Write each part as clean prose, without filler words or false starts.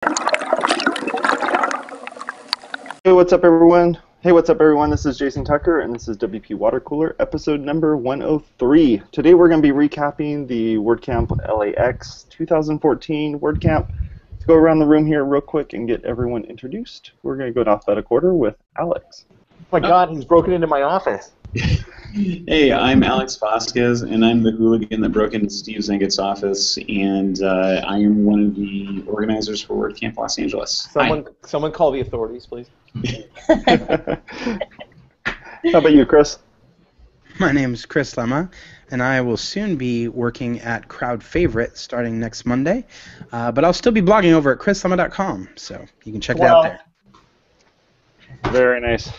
Hey, what's up, everyone? This is Jason Tucker, and this is WPwatercooler, episode number 103. Today, we're going to be recapping the WordCamp LAX 2014 WordCamp. Let's go around the room here real quick and get everyone introduced. We're going to go in alphabetical order with Alex. Oh my God, he's broken into my office. Hey, I'm Alex Vasquez, and I'm the hooligan that broke into Steve Zehngut's office, and I am one of the organizers for WordCamp Los Angeles. Someone call the authorities, please. How about you, Chris? My name's Chris Lema, and I will soon be working at Crowd Favorite starting next Monday, but I'll still be blogging over at chrislema.com, so you can check it out there. Very nice.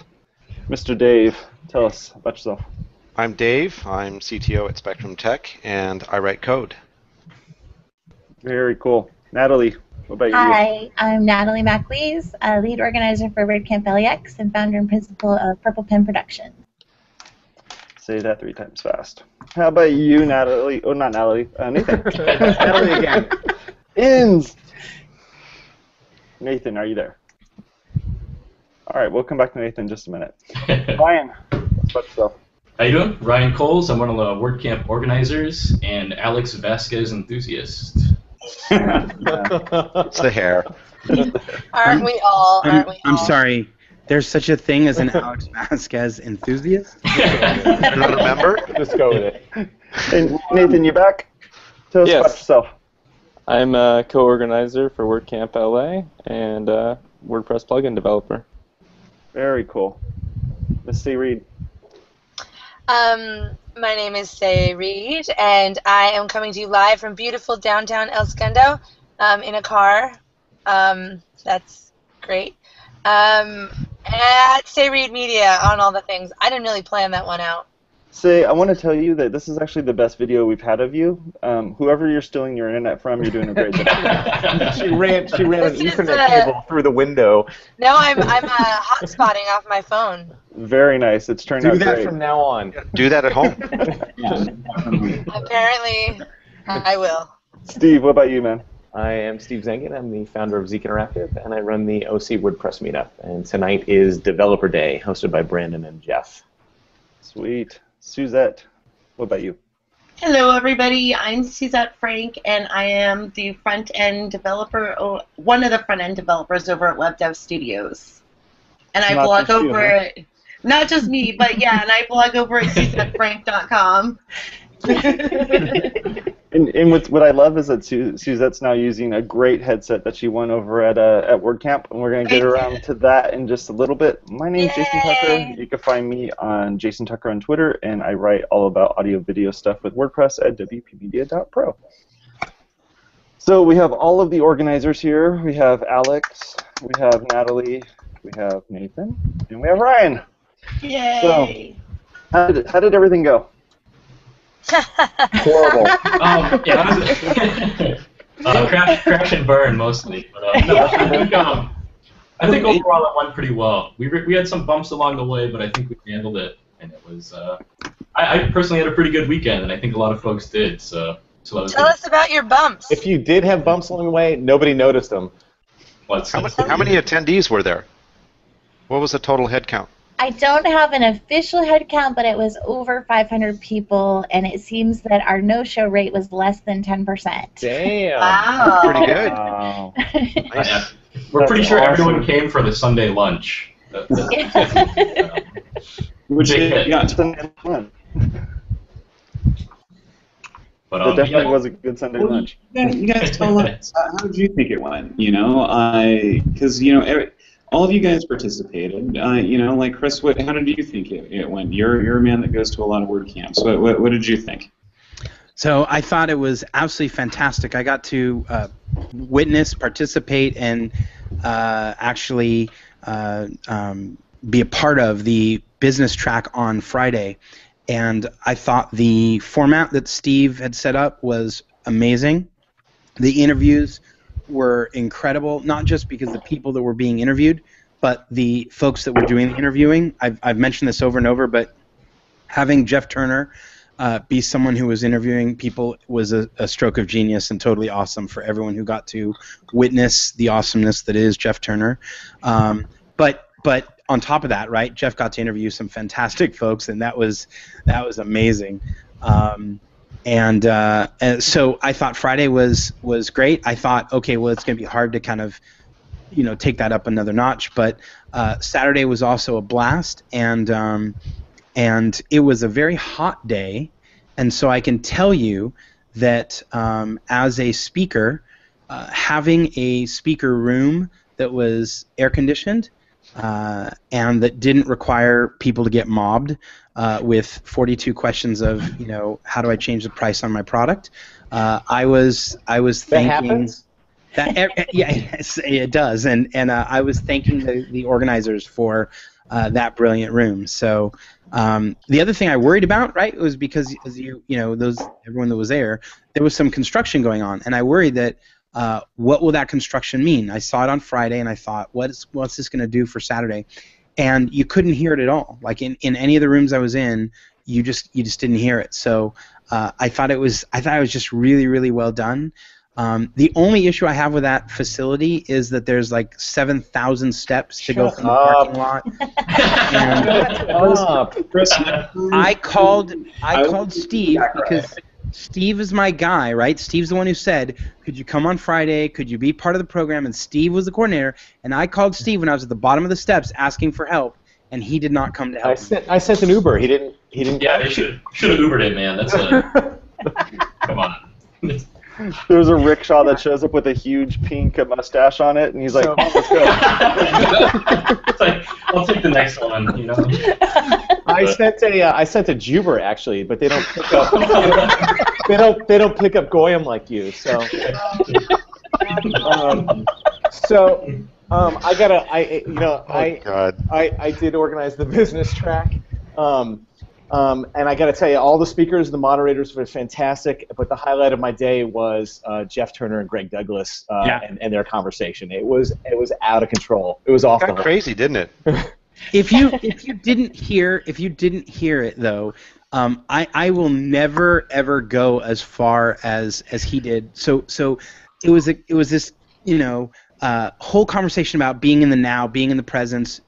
Mr. Dave, tell us about yourself. I'm Dave. I'm CTO at Spectrum Tech, and I write code. Very cool. Natalie, what about you? Hi, I'm Natalie MacLees, lead organizer for WordCamp LAX and founder and principal of Purple Pen Production. Say that 3 times fast. How about you, Natalie? Oh, not Natalie. Nathan. Natalie again. Ins. Nathan, are you there? All right, we'll come back to Nathan in just a minute. Ryan, what's about yourself? How you doing? Ryan Cowles. I'm one of the WordCamp organizers and Alex Vasquez enthusiast. It's the hair. Aren't we all? I'm sorry. There's such a thing as an Alex Vasquez enthusiast? You're not a member? Just go with it. And Nathan, you back? Tell us about yourself. I'm a co-organizer for WordCamp LA and WordPress plugin developer. Very cool. Miss C. Reed. My name is Say Reed, and I am coming to you live from beautiful downtown El Segundo in a car. That's great. At Say Reed Media on all the things. I didn't really plan that one out. Say, I want to tell you that this is actually the best video we've had of you. Whoever you're stealing your internet from, you're doing a great job. She ran an Ethernet cable through the window. No, I'm hotspotting off my phone. Very nice. It's turned out great. Do that from now on. Do that at home. Apparently, I will. Steve, what about you, man? I am Steve Zehngut. I'm the founder of Zeek Interactive, and I run the OC WordPress meetup. And tonight is Developer Day, hosted by Brandon and Jeff. Sweet. Suzette, what about you? Hello, everybody. I'm Suzette Franck, and I am the front-end developer, or one of the front-end developers over at WebDevStudios. And I blog over at, not just me, but yeah, and I blog over at SuzetteFranck.com. And what I love is that Suzette's now using a great headset that she won over at WordCamp, and we're going to get around to that in just a little bit. My name's Jason Tucker. You can find me on Jason Tucker on Twitter, and I write all about audio-video stuff with WordPress at WPmedia.pro. So we have all of the organizers here. We have Alex, we have Natalie, we have Nathan, and we have Ryan. Yay! So, how did everything go? Horrible. Crash and burn mostly. But, I think overall it went pretty well. We had some bumps along the way, but I think we handled it, and it was. I personally had a pretty good weekend, and I think a lot of folks did. So that was Tell us about your bumps. If you did have bumps along the way, nobody noticed them. How many attendees were there? What was the total head count? I don't have an official head count, but it was over 500 people, and it seems that our no-show rate was less than 10%. Damn. Wow. Pretty good. Wow. Nice. We're pretty sure everyone came for the Sunday lunch. Which Fun. But, that definitely was a good Sunday lunch. You guys tell us, how did you think it went? Because all of you guys participated. Like Chris, how did you think it went? You're a man that goes to a lot of WordCamps. What did you think? So I thought it was absolutely fantastic. I got to witness, participate, and actually be a part of the business track on Friday. And I thought the format that Steve had set up was amazing. The interviews were incredible, not just because the people that were being interviewed, but the folks that were doing the interviewing. I've mentioned this over and over, but having Jeff Turner be someone who was interviewing people was a stroke of genius and totally awesome for everyone who got to witness the awesomeness that is Jeff Turner. But on top of that, right, Jeff got to interview some fantastic folks, and that was amazing. And so I thought Friday was great. I thought, okay, well, it's going to be hard to kind of, take that up another notch. But Saturday was also a blast, and it was a very hot day. And so I can tell you that as a speaker, having a speaker room that was air conditioned and that didn't require people to get mobbed with 42 questions of, how do I change the price on my product? I was thinking. That happens? Yes, it does, and I was thanking the organizers for that brilliant room. So the other thing I worried about, right, was because everyone that was there was some construction going on, and I worried that what will that construction mean? I saw it on Friday, and I thought, what's this going to do for Saturday? And you couldn't hear it at all. Like in any of the rooms I was in, you just didn't hear it. So I thought it was just really, really well done. The only issue I have with that facility is that there's like 7,000 steps to go from the parking lot. And I called Steve because Steve is my guy, right? Steve's the one who said, could you come on Friday? Could you be part of the program? And Steve was the coordinator. And I called Steve when I was at the bottom of the steps asking for help, and he did not come to help. I sent an Uber. He didn't. Yeah, they should have Ubered it, man. That's a come on. There's a rickshaw that shows up with a huge pink mustache on it, and he's like, "Let's go." It's like, I'll take the next one, I sent a Juber actually, but they don't pick up. they don't pick up Goyim like you. So, I did organize the business track. And I got to tell you, all the speakers, the moderators were fantastic. But the highlight of my day was Jeff Turner and Greg Douglas and their conversation. It was out of control. It was off. It got crazy, didn't it? If you didn't hear it though, I will never ever go as far as he did. So it was this whole conversation about being in the now, being in the presence,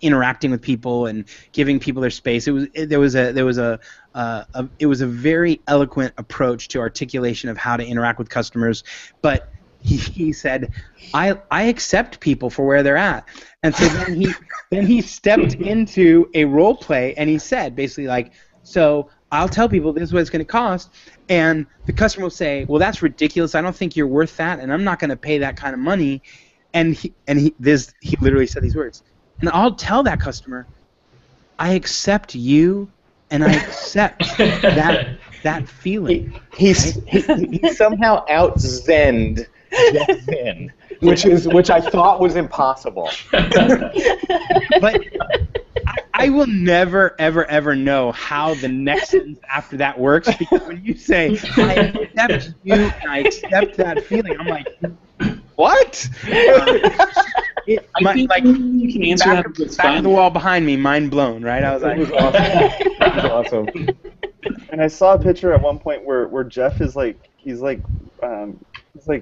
interacting with people, and giving people their space. It was a very eloquent approach to articulation of how to interact with customers. But he said, I accept people for where they're at. And so then he stepped into a role play, and he said basically like, so I'll tell people this is what it's going to cost, and the customer will say, well, that's ridiculous. I don't think you're worth that, and I'm not going to pay that kind of money. And he literally said these words. And I'll tell that customer, I accept you, and I accept that feeling. He somehow out-zenned Jeff Zen, which I thought was impossible. But I will never, ever, ever know how the next sentence after that works, because when you say, I accept you and I accept that feeling, I'm like, what? I think you can answer that back on the wall behind me, mind blown, right? I was like, it was awesome. It was awesome. And I saw a picture at one point where Jeff is he's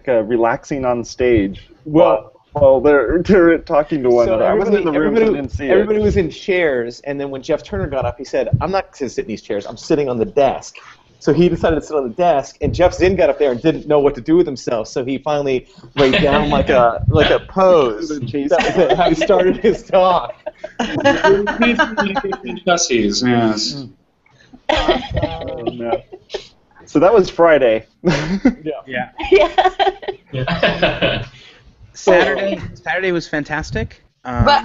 relaxing on stage while they're talking to one another. I wasn't in the room, so I didn't see it. Everybody was in chairs, and then when Jeff Turner got up, he said, I'm not going to sit in these chairs. I'm sitting on the desk. So he decided to sit on the desk, and Jeff Zinn got up there and didn't know what to do with himself, so he finally laid down like a pose. That was how he started his talk. Yes. Oh, no. So that was Friday. Yeah. Saturday was fantastic. But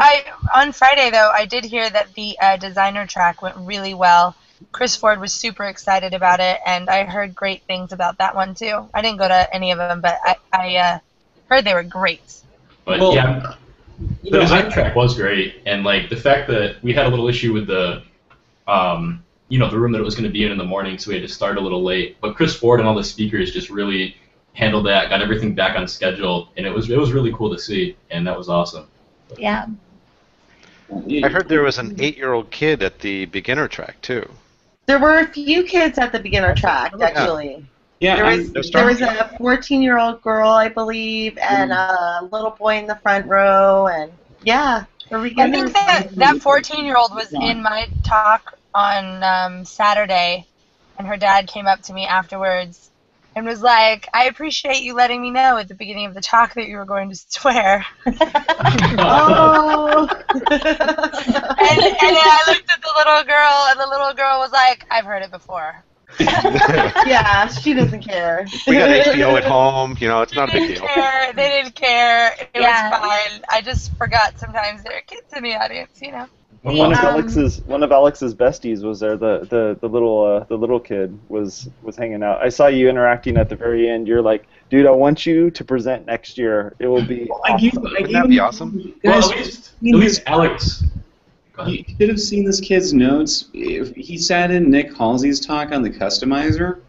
on Friday though, I did hear that the designer track went really well. Chris Ford was super excited about it, and I heard great things about that one too. I didn't go to any of them, but I heard they were great. But the design track was great, and like the fact that we had a little issue with the the room that it was going to be in the morning, so we had to start a little late. But Chris Ford and all the speakers just really handled that, got everything back on schedule, and it was really cool to see, and that was awesome. Yeah. I heard there was an 8-year-old kid at the beginner track too. There were a few kids at the beginner track, actually. Yeah, There was a 14-year-old girl, I believe, and a little boy in the front row, and yeah. I think that 14-year-old was in my talk on Saturday, and her dad came up to me afterwards and was like, "I appreciate you letting me know at the beginning of the talk that you were going to swear." Oh! And then I looked at the little girl, and the little girl was like, "I've heard it before." Yeah, she doesn't care. We got HBO at home. You know, it's not a big deal. They didn't care. It was fine. I just forgot sometimes there are kids in the audience, you know. One of Alex's besties was there. The little kid was hanging out. I saw you interacting at the very end. You're like, dude, I want you to present next year. It will be awesome. Wouldn't that be awesome? Well, at least Alex. You should have seen this kid's notes. He sat in Nick Halsey's talk on the customizer,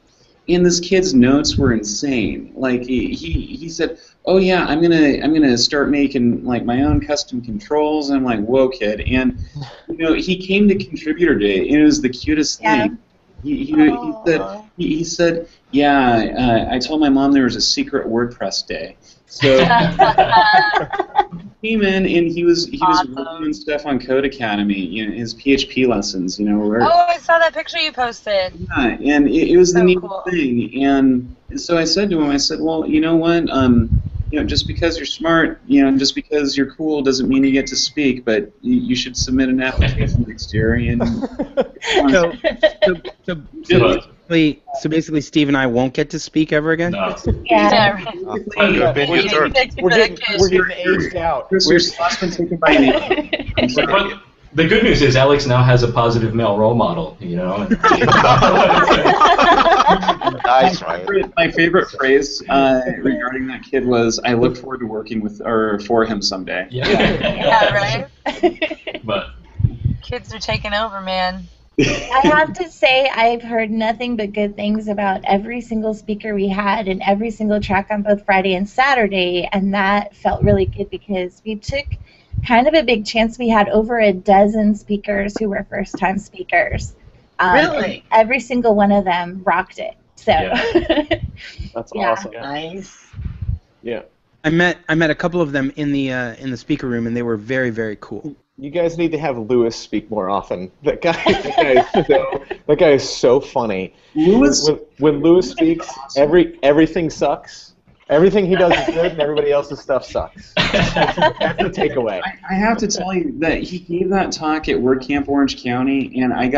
and this kid's notes were insane. Like he said, "Oh yeah, I'm gonna start making like my own custom controls." And I'm like, "Whoa, kid!" And you know, he came to Contributor Day, and it was the cutest thing. He said, "Yeah, I told my mom there was a secret WordPress day." So he came in and he was working on stuff on Code Academy, you know, his PHP lessons, you know. Where, I saw that picture you posted. Yeah, and it was the neat thing. And so I said to him, I said, well, you know what, you know, just because you're smart, you know, just because you're cool doesn't mean you get to speak, but you should submit an application next year. And so basically, Steve and I won't get to speak ever again? No. Yeah. We're getting aged out. We're taken by But the good news is Alex now has a positive male role model, you know. Nice, right? My favorite phrase regarding that kid was, "I look forward to working with or for him someday." Yeah, right? But kids are taking over, man. I have to say I've heard nothing but good things about every single speaker we had and every single track on both Friday and Saturday, and that felt really good because we took kind of a big chance. We had over a dozen speakers who were first-time speakers. Really? Every single one of them rocked it. So that's awesome. Nice. Yeah. I met a couple of them in the speaker room, and they were very, very cool. You guys need to have Lewis speak more often. That guy is so funny. Lewis, when Lewis speaks, everything sucks. Everything he does is good, and everybody else's stuff sucks. That's the takeaway. I have to tell you that he gave that talk at WordCamp Orange County, and I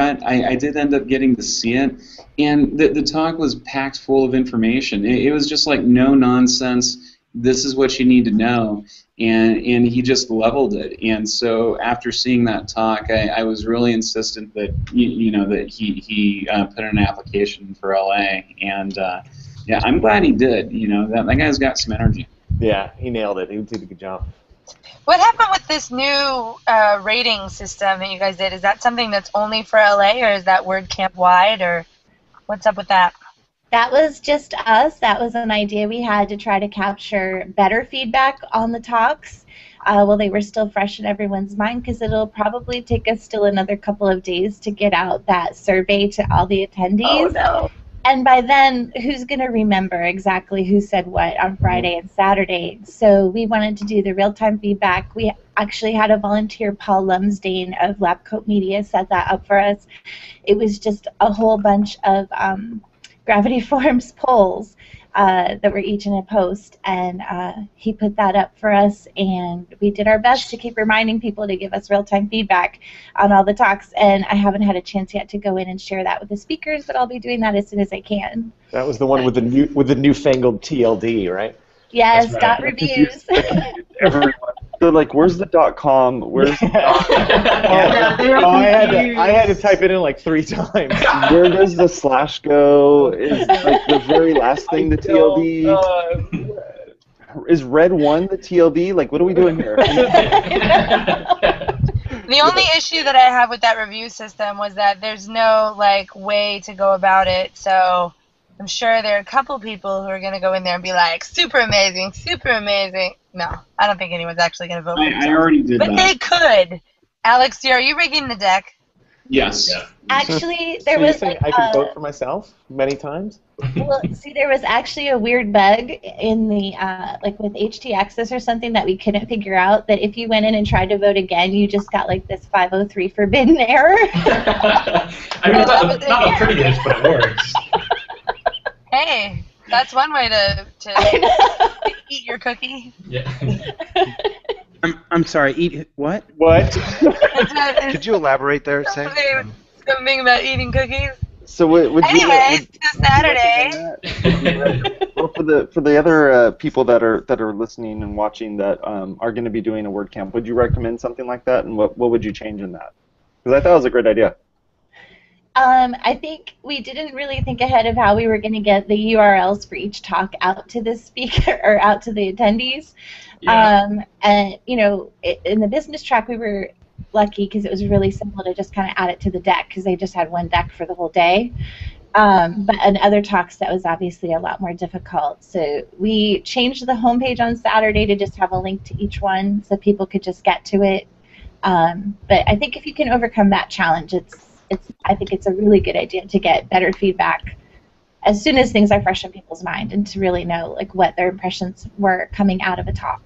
did end up getting to see it, and the talk was packed full of information. It was just like no nonsense. This is what you need to know, and he just leveled it. And so after seeing that talk, I was really insistent that that he put in an application for LA, and yeah, I'm glad he did. You know, that guy's got some energy. Yeah, he nailed it. He did a good job. What happened with this new rating system that you guys did? Is that something that's only for LA, or is that WordCamp wide, or what's up with that? that was just us. That was an idea we had to try to capture better feedback on the talks while they were still fresh in everyone's mind, because it'll probably take us still another couple of days to get out that survey to all the attendees. Oh, no. And by then, who's going to remember exactly who said what on Friday and Saturday? So we wanted to do the real-time feedback. We actually had a volunteer, Paul Lumsdane of LabCoat Media, set that up for us. It was just a whole bunch of Gravity Forms polls that were each in a post, and he put that up for us, and we did our best to keep reminding people to give us real-time feedback on all the talks, and I haven't had a chance yet to go in and share that with the speakers, but I'll be doing that as soon as I can. That was the one with the newfangled TLD, right? Yes, right. dot reviews. Everyone. They're like, where's the .com? Where's the I had to type it in like 3 times. Where does the slash go? Is like the very last thing the TLD? Is red 1 the TLD? Like, what are we doing here? The only issue that I have with that review system was that there's no way to go about it, so I'm sure there are a couple people who are going to go in there and be like, super amazing, super amazing. No, I don't think anyone's actually going to vote for I already did but that. they could. Alex, are you rigging the deck? Yes. Yeah. Actually, So there you was think like, I could vote for myself many times? well, see, there was actually a weird bug in the like with HT Access or something that we couldn't figure out. That if you went in and tried to vote again, you just got like this 503 forbidden error. I mean, it's not the prettiest, but it works. Hey, that's one way to eat your cookie. Yeah. I'm sorry. Eat what? What? Could you elaborate there, Say? Something about eating cookies. So would you? Anyways, it's Saturday. Well, for the other people that are listening and watching that are going to be doing a WordCamp, would you recommend something like that, and what would you change in that? Because I thought it was a great idea. I think we didn't really think ahead of how we were going to get the URLs for each talk out to the speaker or out to the attendees. Yeah. And you know, in the business track, we were lucky because it was really simple to just kind of add it to the deck because they just had one deck for the whole day. But in other talks, that was obviously a lot more difficult. So we changed the homepage on Saturday to just have a link to each one so people could just get to it. But I think if you can overcome that challenge, I think it's a really good idea to get better feedback as soon as things are fresh in people's mind and to really know like what their impressions were coming out of a talk.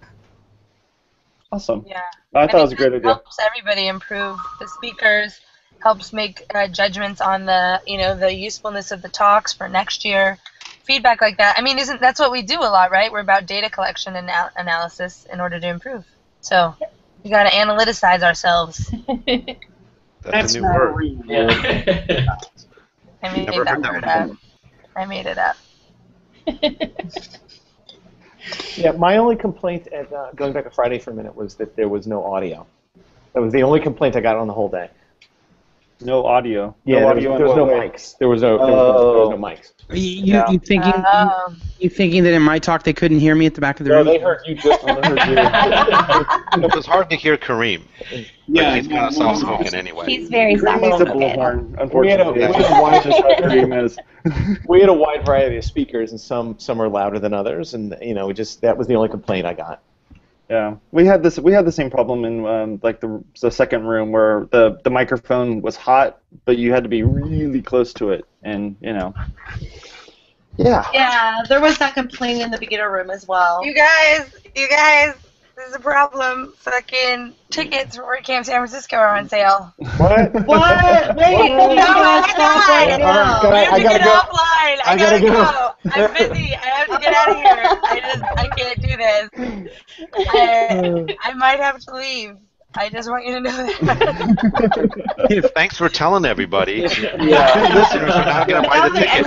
Awesome. Yeah. I thought it was a great idea. Helps everybody improve. The speakers helps make judgments on the the usefulness of the talks for next year. Feedback like that. I mean, that's what we do a lot, right? We're about data collection and analysis in order to improve. So we got to analyticize ourselves. That's a new word. Yeah. I made Never that heard that word before. up. I made it up. Yeah, my only complaint at going back to Friday for a minute was that there was no audio. That was the only complaint I got on the whole day. No audio. Yeah, no there was no mics. There was no mics. You thinking that in my talk they couldn't hear me at the back of the No, room? they heard you just heard you. It was hard to hear Kareem. Yeah, But he's kind of soft-spoken anyway. He's very Kareem is a soft-spoken. bullhorn, unfortunately. We had a That's wide- just how Kareem is. We had a wide variety of speakers, and some are louder than others, and that was the only complaint I got. Yeah, we had the same problem in like the second room where the microphone was hot, but you had to be really close to it, and Yeah. Yeah, there was that complaint in the beginner room as well. You guys, this is a problem. Fucking tickets for WordCamp San Francisco are on sale. What? What? Wait, No, you gotta stop right Yeah, now. all We right, have to gotta get go. offline. I gotta go. I'm busy. I have to get out of here. I can't do this. I might have to leave. I just want you to know that. Thanks for telling everybody. Yeah. Listeners are not going to buy the ticket.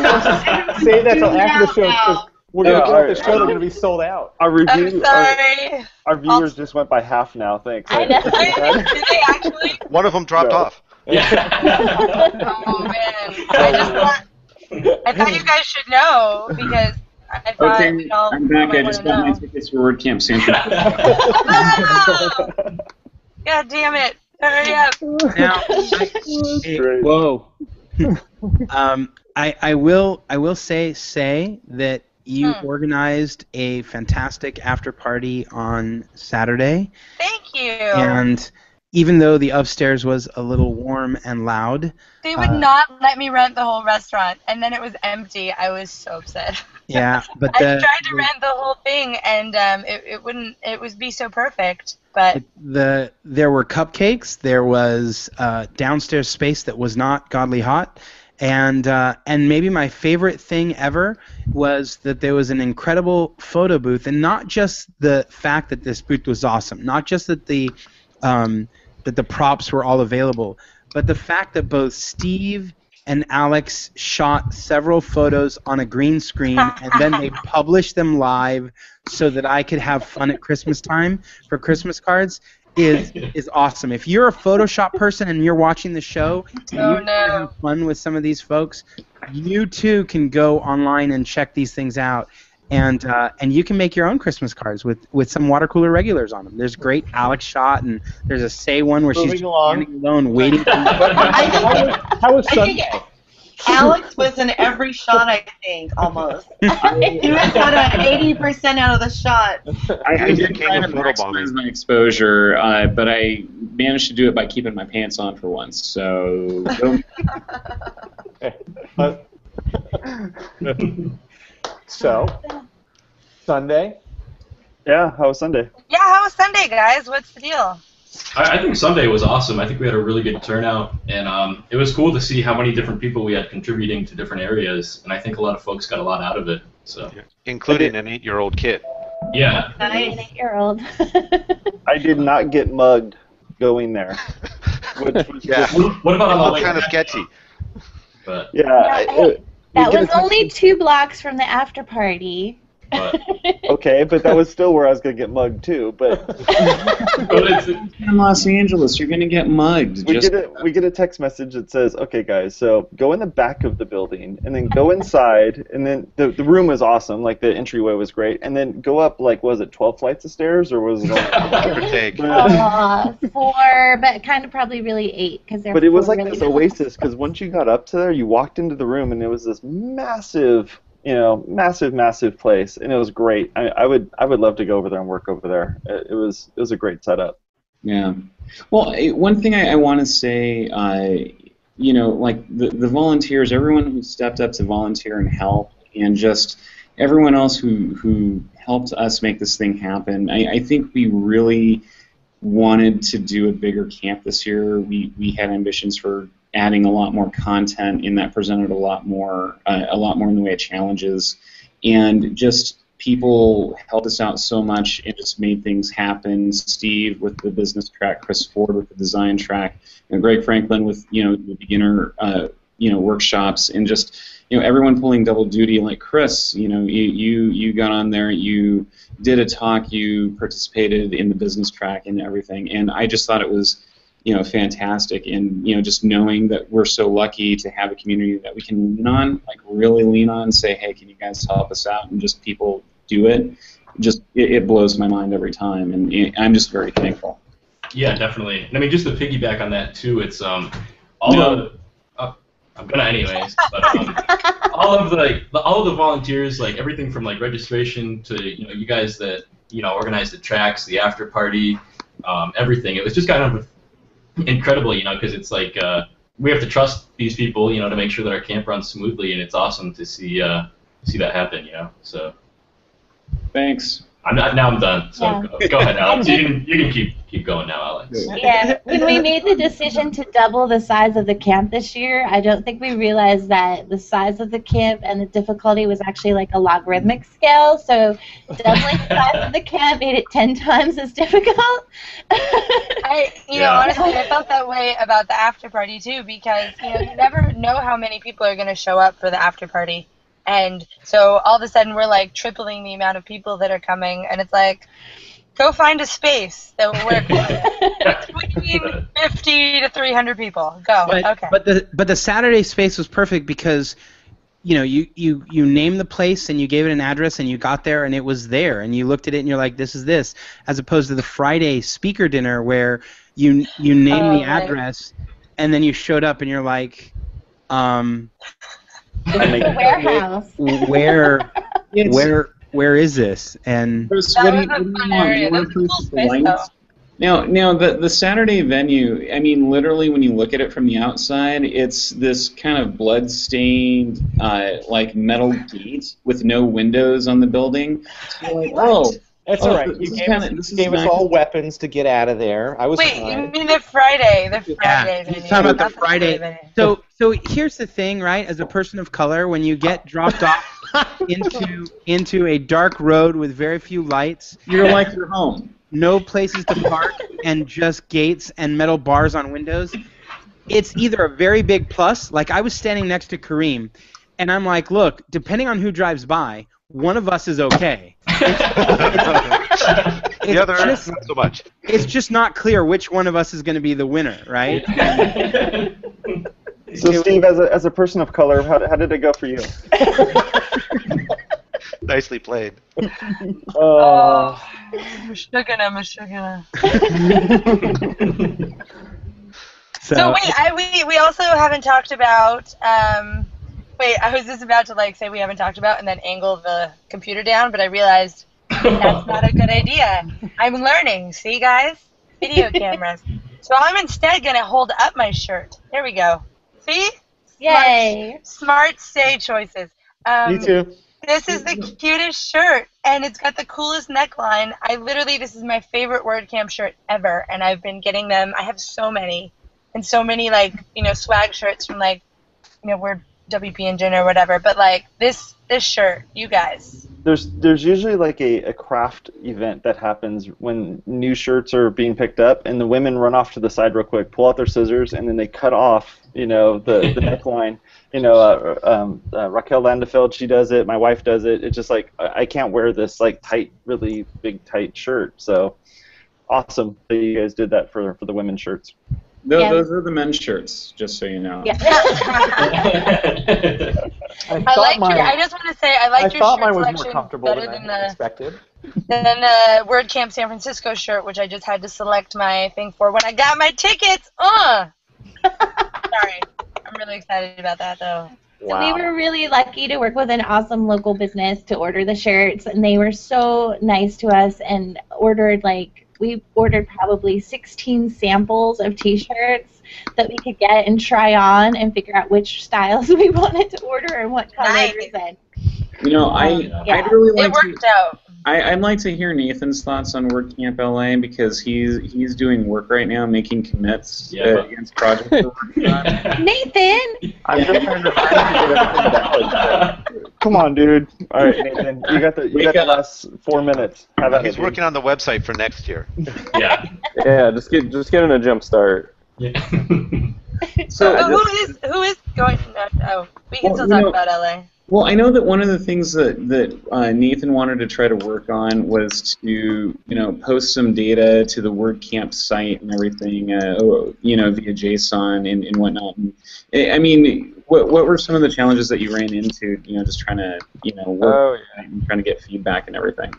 Save that till after the show, because we're going to get off the show, they're going to be sold out. our I'm sorry. our viewers just went by half now. Thanks. I know. Did they actually? One of them dropped No. off. Oh man. I thought you guys should know because I thought Okay, we'd all I'm back. I might just wanna got my know. tickets for WordCamp San Francisco. Oh! God damn it! Hurry up! Now, Great. whoa. I will say that you organized a fantastic after party on Saturday, Thank you. and even though the upstairs was a little warm and loud, They would not let me rent the whole restaurant, and then it was empty. I was so upset. yeah, but I tried to rent the whole thing, and it wouldn't. It would be so perfect, but there were cupcakes. There was downstairs space that was not godly hot, and maybe my favorite thing ever was that there was an incredible photo booth, and not just the fact that this booth was awesome, not just that the props were all available, but the fact that both Steve and Alex shot several photos on a green screen and then they published them live so that I could have fun at Christmas time for Christmas cards is awesome. If you're a Photoshop person and you're watching the show and you want to have fun with some of these folks, you too can go online and check these things out. And you can make your own Christmas cards with some water cooler regulars on them. There's great Alex shot, and there's a Say one where she's standing alone waiting. How was Sunday? Alex was in every shot, I think, almost. He was at 80% out of the shot. I did kind of maximize my exposure, but I managed to do it by keeping my pants on for once. So. So, Sunday? Yeah, how was Sunday? Yeah, how was Sunday, guys? What's the deal? I think Sunday was awesome. I think we had a really good turnout, and it was cool to see how many different people we had contributing to different areas, and I think a lot of folks got a lot out of it. So, including an 8-year-old kid. Yeah. Nice. An 8-year-old. I did not get mugged going there. What about on the way? Kind of sketchy. But that was only 2 blocks from the after party. Okay, but that was still where I was going to get mugged too. But in Los Angeles, you're going to get mugged. We get a text message that says, "Okay, guys, so go in the back of the building, and then go inside, and then the room was awesome. Like the entryway was great, and then go up like was it 12 flights of stairs or was it only 4, but kind of probably really 8 because they're. But it was like really this oasis because once you got up to there, you walked into the room, and it was this massive. Massive place, and it was great. I would love to go over there and work over there. It was a great setup. Yeah. Well, one thing I want to say, like the volunteers, everyone who stepped up to volunteer and help, and just everyone else who helped us make this thing happen. I think we really wanted to do a bigger camp this year. We had ambitions for adding a lot more content in that presented a lot more in the way of challenges, and just people helped us out so much and just made things happen. Steve with the business track, Chris Ford with the design track, and Greg Franklin with the beginner workshops, and just everyone pulling double duty. Like Chris, you got on there, you did a talk, you participated in the business track and everything, and I just thought it was fantastic, and just knowing that we're so lucky to have a community that we can lean on, like really lean on, say, hey, can you guys help us out, and just people do it. It blows my mind every time, and I'm just very thankful. Yeah, definitely. And I mean, just to piggyback on that too, it's I'm gonna anyways, but all of the volunteers, like everything from like registration to you guys that organized the tracks, the after party, everything. It was just kind of incredible, because it's like we have to trust these people, to make sure that our camp runs smoothly, and it's awesome to see that happen, So. Thanks. Now I'm done. So go ahead, Alex. You can keep going now, Alex. Yeah, when we made the decision to double the size of the camp this year, I don't think we realized that the size of the camp and the difficulty was actually like a logarithmic scale. So doubling the size of the camp made it 10 times as difficult. Honestly, I felt that way about the after party too, because you never know how many people are going to show up for the after party. And so all of a sudden we're like tripling the amount of people that are coming, and it's like, go find a space that will work between 50 to 300 people. Go. But the Saturday space was perfect because you named the place and you gave it an address and you got there and it was there and you looked at it and you're like, this is this, as opposed to the Friday speaker dinner where you named the address and then you showed up and you're like, the warehouse. Where is this? And Chris, what do you want to prove the lights? Now the Saturday venue, I mean, literally when you look at it from the outside, it's this kind of blood-stained, like metal gate with no windows on the building. So you're like, that's all right. You gave us all weapons to get out of there. I was. Wait, you mean the Friday? Yeah, he's talking about the Friday. So here's the thing, right? As a person of color, when you get dropped off into a dark road with very few lights, you're like you're home. No places to park, and just gates and metal bars on windows. It's either a very big plus, like I was standing next to Kareem, and I'm like, look, depending on who drives by, one of us is okay. The other, not so much. It's just not clear which one of us is going to be the winner, right? So, Steve, as a person of color, how did it go for you? Nicely played. Mashugana. So wait, we also haven't talked about Wait, I was just about to like say we haven't talked about and then angle the computer down, but I realized that's not a good idea. I'm learning. See, guys? Video cameras. So I'm instead going to hold up my shirt. There we go. See? Yay. Smart say choices. Me too. This is the cutest shirt, and it's got the coolest neckline. This is my favorite WordCamp shirt ever, and I've been getting them. I have so many, and so many, like, swag shirts from, like, Word WP Engine or whatever. But, like, this shirt, you guys. There's usually like a craft event that happens when new shirts are being picked up, and the women run off to the side real quick, pull out their scissors, and then they cut off, the neckline. Raquel Landefeld, she does it. My wife does it. It's just like I can't wear this like tight, really big tight shirt. So awesome that you guys did that for the women's shirts. Those are the men's shirts, just so you know. Yeah. I just want to say I liked your shirt mine was more selection comfortable better than than I the expected. WordCamp San Francisco shirt, which I just had to select my thing for when I got my tickets. Sorry, I'm really excited about that though. So we were really lucky to work with an awesome local business to order the shirts, and they were so nice to us and we ordered probably 16 samples of T-shirts that we could get and try on and figure out which styles we wanted to order and what colors. Nice. I'd really like it worked out. I'd like to hear Nathan's thoughts on WordCamp LA because he's doing work right now, making commits against projects. Nathan! I'm just trying to find Come on, dude. All right, Nathan, you got the last 4 minutes. How about He's working on the website for next year. Yeah. Yeah, just getting a jump start. Yeah. So who is going? We can still talk about LA. Well, I know that one of the things that Nathan wanted to try to work on was to post some data to the WordCamp site and everything, via JSON and whatnot. And, I mean, what were some of the challenges that you ran into? Just trying to work and trying to get feedback and everything.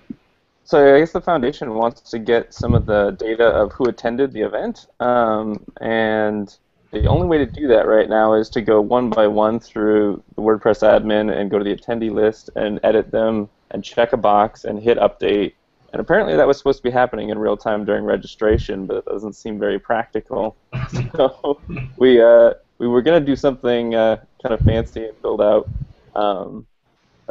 So I guess the foundation wants to get some of the data of who attended the event, and the only way to do that right now is to go one by one through the WordPress admin and go to the attendee list and edit them and check a box and hit update. And apparently that was supposed to be happening in real time during registration, but it doesn't seem very practical. So we were going to do something kind of fancy and build out a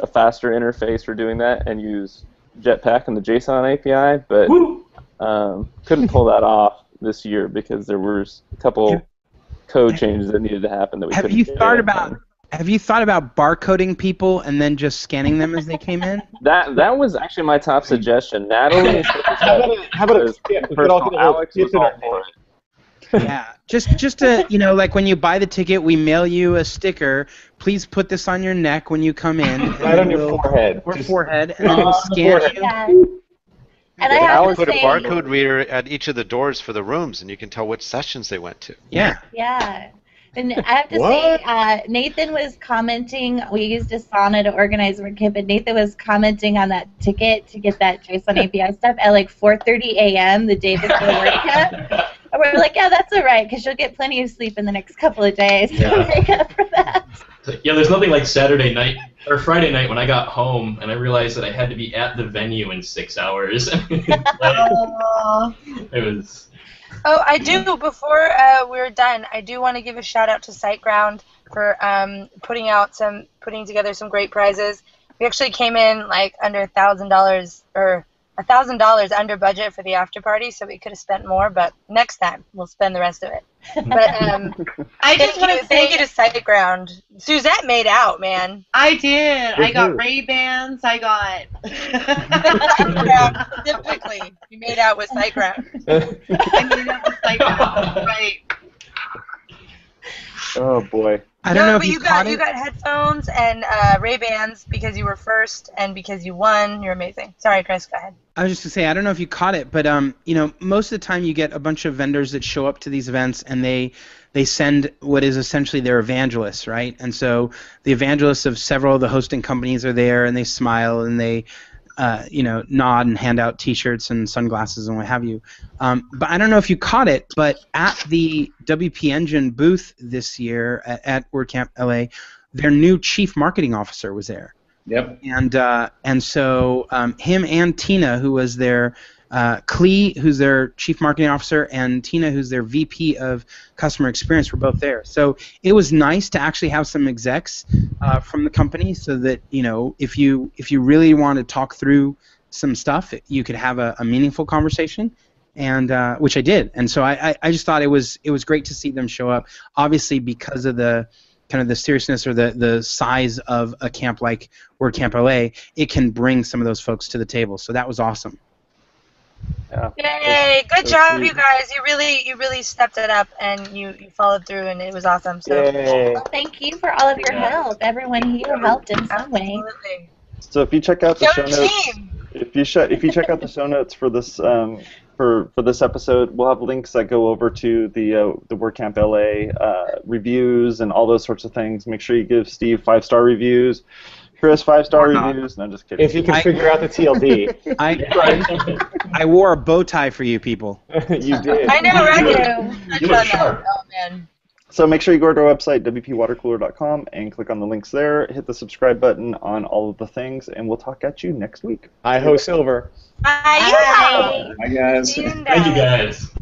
faster interface for doing that and use Jetpack and the JSON API, but couldn't pull that off this year because there was a couple code changes that needed to happen that we couldn't. Have you thought about barcoding people and then just scanning them as they came in? That was actually my top suggestion. Natalie, how about a skip? Alex was all for it. Yeah, just to like when you buy the ticket, we mail you a sticker. Please put this on your neck when you come in. Right on your forehead. Or forehead, and then we'll scan you. Yeah. And I have to put say, a barcode reader at each of the doors for the rooms, and you can tell which sessions they went to. Yeah. Yeah. And I have to say, Nathan was commenting. We used Asana to organize WordCamp, and Nathan was commenting on that ticket to get that JSON API stuff at like 4:30 a.m. the day before WordCamp. And we're like, yeah, that's all right, because you'll get plenty of sleep in the next couple of days to make up for that. Yeah, there's nothing like Saturday night or Friday night when I got home and I realized that I had to be at the venue in 6 hours. It was. Oh, I do. Before we're done, I do want to give a shout out to SiteGround for putting together some great prizes. We actually came in like under $1,000 or $1,000 under budget for the after party, so we could have spent more. But next time we'll spend the rest of it. But I just want to thank you to SiteGround. Suzette made out, man. I did. I got Ray-Bans. I got. SiteGround specifically. You made out with SiteGround. I made out with SiteGround. Right. Oh boy. I don't know if but you got headphones and Ray-Bans because you were first and because you won. You're amazing. Sorry, Chris. Go ahead. I was just gonna say, I don't know if you caught it, but most of the time you get a bunch of vendors that show up to these events and they send what is essentially their evangelists, right? And so the evangelists of several of the hosting companies are there, and they smile and they nod and hand out T-shirts and sunglasses and what have you. But I don't know if you caught it, but at the WP Engine booth this year at WordCamp LA, their new chief marketing officer was there. Yep. And so him and Tina, who was their Clee, who's their chief marketing officer, and Tina, who's their VP of customer experience, were both there. So it was nice to actually have some execs from the company, so that if you really want to talk through some stuff, you could have a meaningful conversation, and which I did. And so I just thought it was great to see them show up. Obviously, because of the kind of the seriousness or the size of a camp like WordCamp LA, it can bring some of those folks to the table. So that was awesome. Yeah. Yay! Good job, you guys. You really stepped it up, and you followed through, and it was awesome. So Well, thank you for all of your help. Everyone here helped in some way. absolutely. So if you check out the Go show notes, team! if you check out the show notes for this for this episode, we'll have links that go over to the WordCamp LA reviews and all those sorts of things. Make sure you give Steve 5-star reviews. Chris, 5-star reviews. No, just kidding. If you can figure out the TLD. I wore a bow tie for you people. You did. I know, right? You look sharp. Oh man. So make sure you go to our website, WPwatercooler.com, and click on the links there. Hit the subscribe button on all of the things, and we'll talk at you next week. I ho Silver. Bye. Bye, guys. See you in Thank you, Dallas. guys.